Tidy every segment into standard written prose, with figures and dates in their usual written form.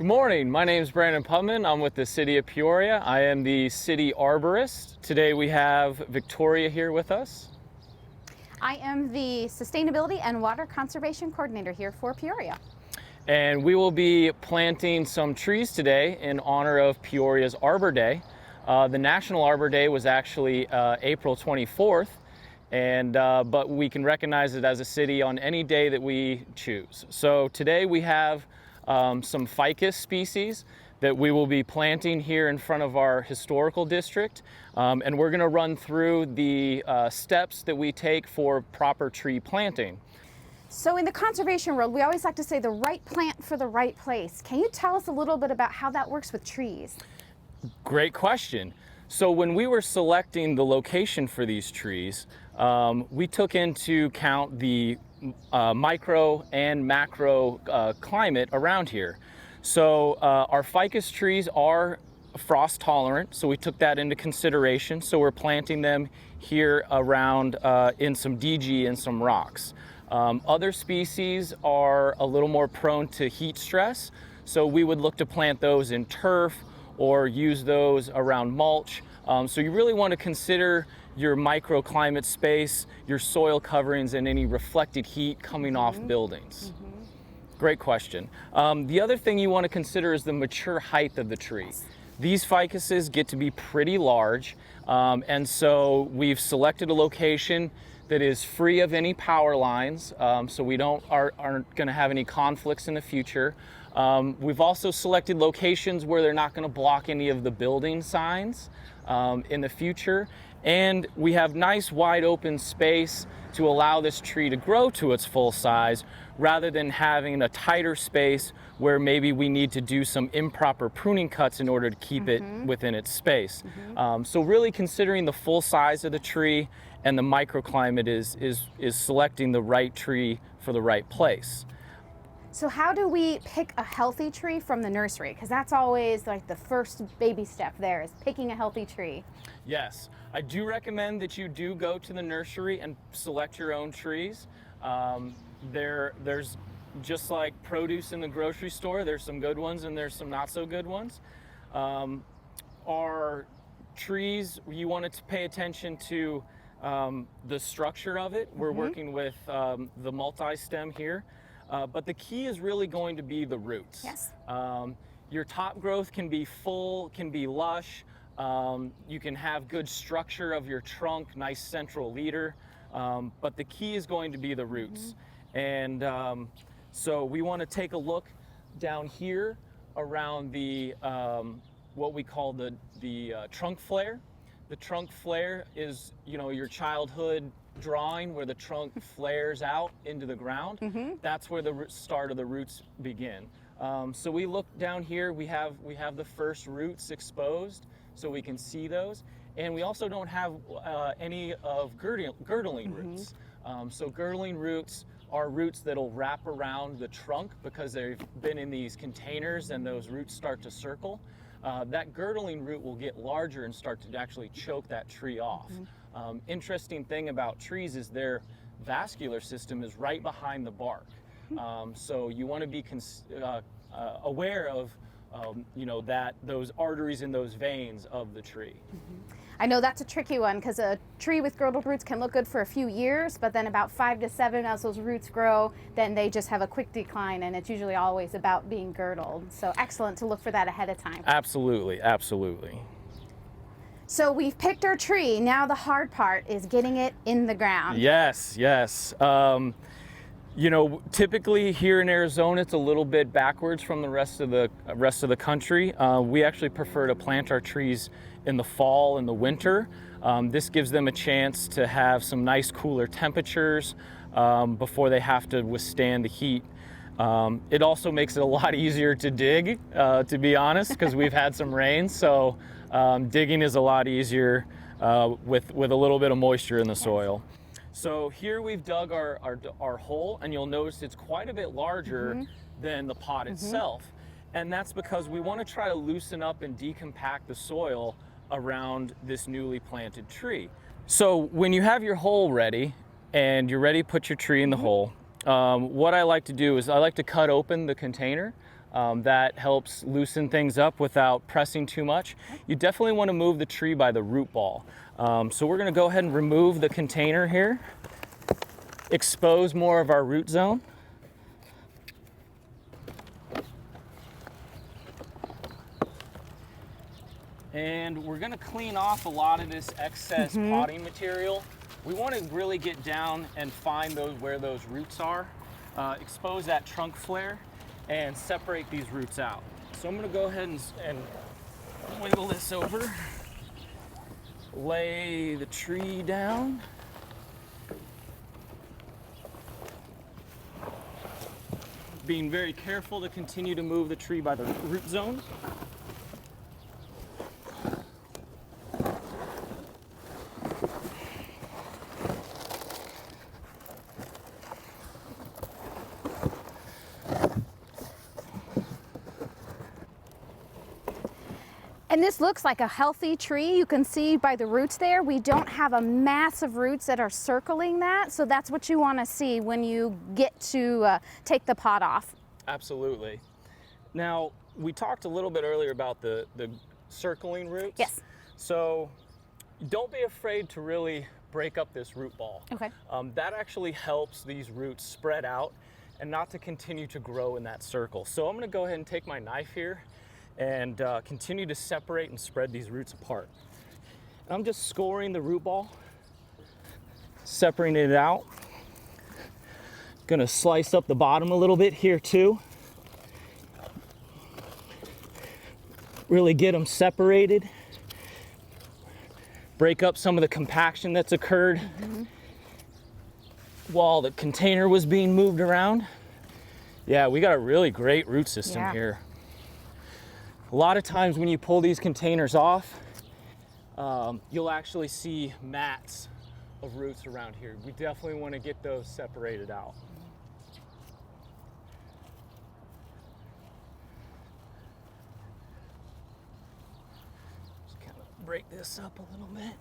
Good morning. My name is Brandon Putman. I'm with the City of Peoria. I am the City Arborist. Today we have Victoria here with us. I am the Sustainability and Water Conservation Coordinator here for Peoria. And we will be planting some trees today in honor of Peoria's Arbor Day. The National Arbor Day was actually April 24th, but we can recognize it as a city on any day that we choose. So today we have some ficus species that we will be planting here in front of our historical district. And we're going to run through the steps that we take for proper tree planting. So in the conservation world, we always like to say the right plant for the right place. Can you tell us a little bit about how that works with trees? Great question. So when we were selecting the location for these trees, we took into account the micro and macro climate around here. So our ficus trees are frost tolerant, so we took that into consideration. So we're planting them here around in some DG and some rocks. Other species are a little more prone to heat stress, so we would look to plant those in turf or use those around mulch. So you really want to consider your microclimate space, your soil coverings, and any reflected heat coming off buildings. Great question. The other thing you want to consider is the mature height of the tree. These ficuses get to be pretty large, and so we've selected a location that is free of any power lines, so we aren't going to have any conflicts in the future. We've also selected locations where they're not going to block any of the building signs in the future. And we have nice wide open space to allow this tree to grow to its full size rather than having a tighter space where maybe we need to do some improper pruning cuts in order to keep it within its space. So really considering the full size of the tree and the microclimate is selecting the right tree for the right place. So how do we pick a healthy tree from the nursery? Because that's always like the first baby step there, is picking a healthy tree. Yes, I do recommend that you do go to the nursery and select your own trees. There's just like produce in the grocery store, there's some good ones and there's some not so good ones. Our trees, you want to pay attention to the structure of it. We're working with the multi-stem here. But the key is really going to be the roots. Yes. Your top growth can be full, can be lush. You can have good structure of your trunk, nice central leader. But the key is going to be the roots. And so we want to take a look down here around the what we call the trunk flare. The trunk flare is, your childhood drawing where the trunk flares out into the ground. That's where the start of the roots begin. So we look down here, we have the first roots exposed so we can see those. And we also don't have any of girdling roots. So girdling roots are roots that'll wrap around the trunk because they've been in these containers and those roots start to circle. That girdling root will get larger and start to actually choke that tree off. Interesting thing about trees is their vascular system is right behind the bark. So you want to be aware of those arteries and those veins of the tree. I know that's a tricky one because a tree with girdled roots can look good for a few years, but then about 5 to 7 as those roots grow, then they just have a quick decline, and it's usually always about being girdled. So excellent to look for that ahead of time. Absolutely, absolutely. So we've picked our tree. Now the hard part is getting it in the ground. Yes. Typically here in Arizona, it's a little bit backwards from the rest of the country. We actually prefer to plant our trees in the fall and the winter. This gives them a chance to have some nice cooler temperatures before they have to withstand the heat. It also makes it a lot easier to dig, to be honest, because we've had some rain. So digging is a lot easier with a little bit of moisture in the soil. So here we've dug our hole, and you'll notice it's quite a bit larger than the pot itself. And that's because we want to try to loosen up and decompact the soil around this newly planted tree. So when you have your hole ready and you're ready to put your tree in the hole, what I like to do is I like to cut open the container that helps loosen things up without pressing too much. You definitely want to move the tree by the root ball. So we're going to go ahead and remove the container here, expose more of our root zone. And we're going to clean off a lot of this excess potting material. We want to really get down and find where those roots are, expose that trunk flare, and separate these roots out. So I'm going to go ahead and wiggle this over, lay the tree down. Being very careful to continue to move the tree by the root zone. And this looks like a healthy tree. You can see by the roots there, we don't have a mass of roots that are circling that. So that's what you want to see when you get to take the pot off. Absolutely. Now, we talked a little bit earlier about the circling roots. Yes. So don't be afraid to really break up this root ball. Okay. That actually helps these roots spread out and not to continue to grow in that circle. So I'm going to go ahead and take my knife here and continue to separate and spread these roots apart. And I'm just scoring the root ball, separating it out. Gonna slice up the bottom a little bit here too. Really get them separated. Break up some of the compaction that's occurred while the container was being moved around. Yeah, we got a really great root system here. A lot of times when you pull these containers off, you'll actually see mats of roots around here. We definitely want to get those separated out. Just kind of break this up a little bit.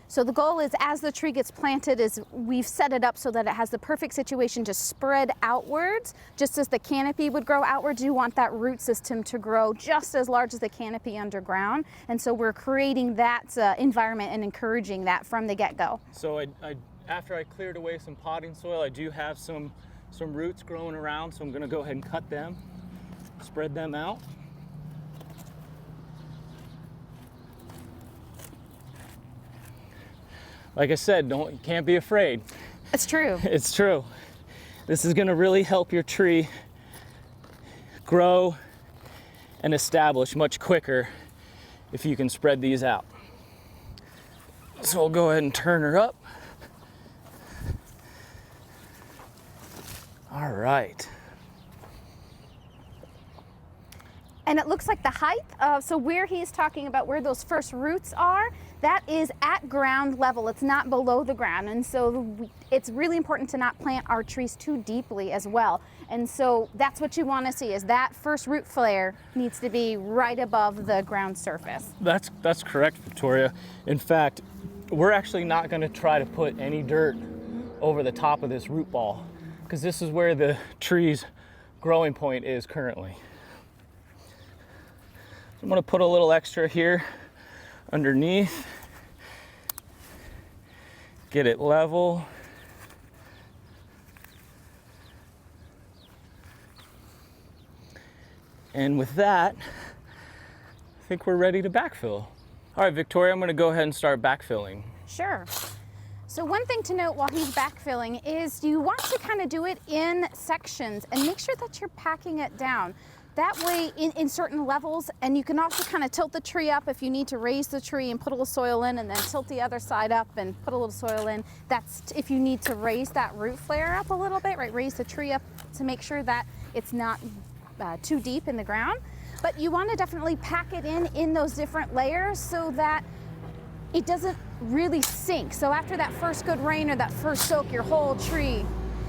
So the goal is, as the tree gets planted, is we've set it up so that it has the perfect situation to spread outwards. Just as the canopy would grow outwards, you want that root system to grow just as large as the canopy underground. And so we're creating that environment and encouraging that from the get-go. So after I cleared away some potting soil, I do have some roots growing around, so I'm going to go ahead and cut them, spread them out. Like I said, you can't be afraid. It's true. It's true. This is going to really help your tree grow and establish much quicker if you can spread these out. So we'll go ahead and turn her up. All right. And it looks like the height, so where he's talking about where those first roots are, that is at ground level. It's not below the ground. And so it's really important to not plant our trees too deeply as well. And so that's what you want to see, is that first root flare needs to be right above the ground surface. That's correct, Victoria. In fact, we're actually not going to try to put any dirt over the top of this root ball, because this is where the tree's growing point is currently. I'm going to put a little extra here underneath, get it level. And with that, I think we're ready to backfill. All right, Victoria, I'm going to go ahead and start backfilling. Sure. So one thing to note while he's backfilling is you want to kind of do it in sections and make sure that you're packing it down. That way in certain levels, and you can also kind of tilt the tree up if you need to raise the tree and put a little soil in, and then tilt the other side up and put a little soil in. That's if you need to raise that root flare up a little bit, right? Raise the tree up to make sure that it's not too deep in the ground. But you want to definitely pack it in those different layers so that it doesn't really sink. So after that first good rain or that first soak, your whole tree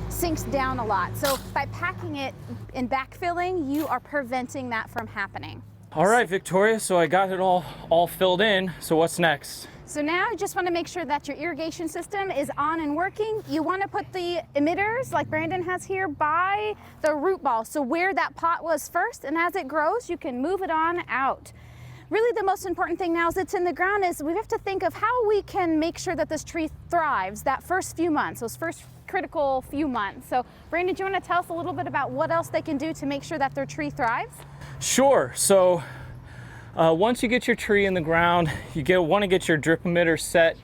sinks down a lot. So by packing it and backfilling, you are preventing that from happening. All right, Victoria, so I got it all filled in. So what's next? So now you just want to make sure that your irrigation system is on and working. You want to put the emitters, like Brandon has here, by the root ball. So where that pot was first, and as it grows, you can move it on out. Really the most important thing now is it's in the ground is we have to think of how we can make sure that this tree thrives that first few months, those first critical few months. So Brandon, do you want to tell us a little bit about what else they can do to make sure that their tree thrives? Sure. So once you get your tree in the ground, you want to get your drip emitter set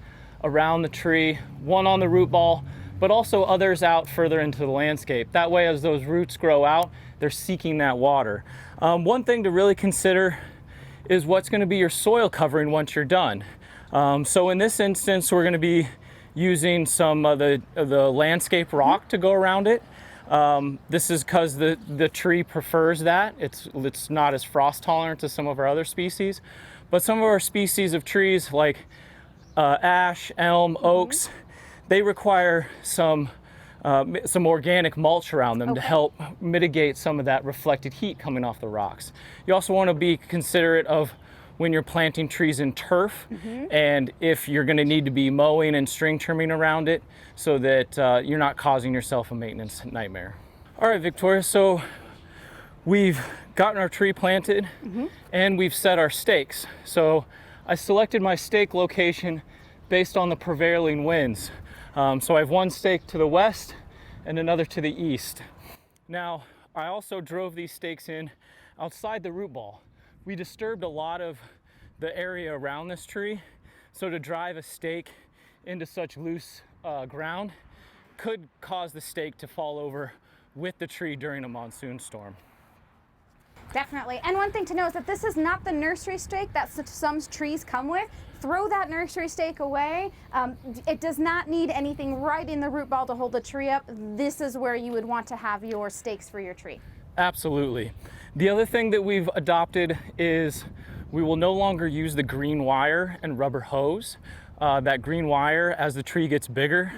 around the tree, one on the root ball, but also others out further into the landscape. That way, as those roots grow out, they're seeking that water. One thing to really consider is what's going to be your soil covering once you're done. So in this instance, we're going to be using some of the landscape rock to go around it. This is because the tree prefers that. It's not as frost tolerant as some of our other species. But some of our species of trees like ash, elm, oaks, they require some organic mulch around them to help mitigate some of that reflected heat coming off the rocks. You also want to be considerate of when you're planting trees in turf, and if you're going to need to be mowing and string trimming around it so that you're not causing yourself a maintenance nightmare. All right, Victoria, so we've gotten our tree planted and we've set our stakes. So I selected my stake location based on the prevailing winds. So I have one stake to the west and another to the east. Now, I also drove these stakes in outside the root ball. We disturbed a lot of the area around this tree, so to drive a stake into such loose ground could cause the stake to fall over with the tree during a monsoon storm. Definitely. And one thing to know is that this is not the nursery stake that some trees come with. Throw that nursery stake away. It does not need anything right in the root ball to hold the tree up. This is where you would want to have your stakes for your tree. Absolutely. The other thing that we've adopted is we will no longer use the green wire and rubber hose. That green wire, as the tree gets bigger,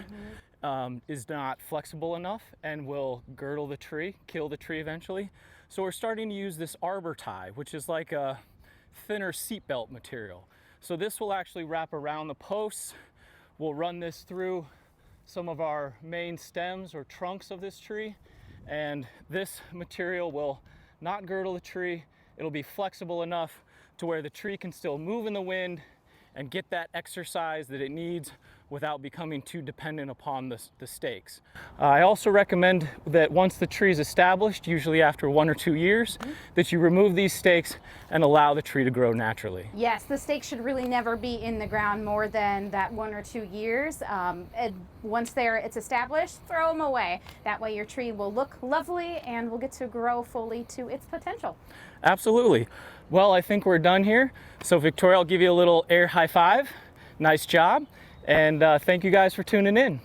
is not flexible enough and will girdle the tree, kill the tree eventually. So we're starting to use this arbor tie, which is like a thinner seatbelt material. So this will actually wrap around the posts. We'll run this through some of our main stems or trunks of this tree, and this material will not girdle the tree. It'll be flexible enough to where the tree can still move in the wind and get that exercise that it needs without becoming too dependent upon the stakes. I also recommend that once the tree is established, usually after 1 or 2 years, that you remove these stakes and allow the tree to grow naturally. Yes, the stake should really never be in the ground more than that 1 or 2 years. And once it's established, throw them away. That way your tree will look lovely and will get to grow fully to its potential. Absolutely. Well, I think we're done here. So Victoria, I'll give you a little air high five. Nice job. And thank you guys for tuning in.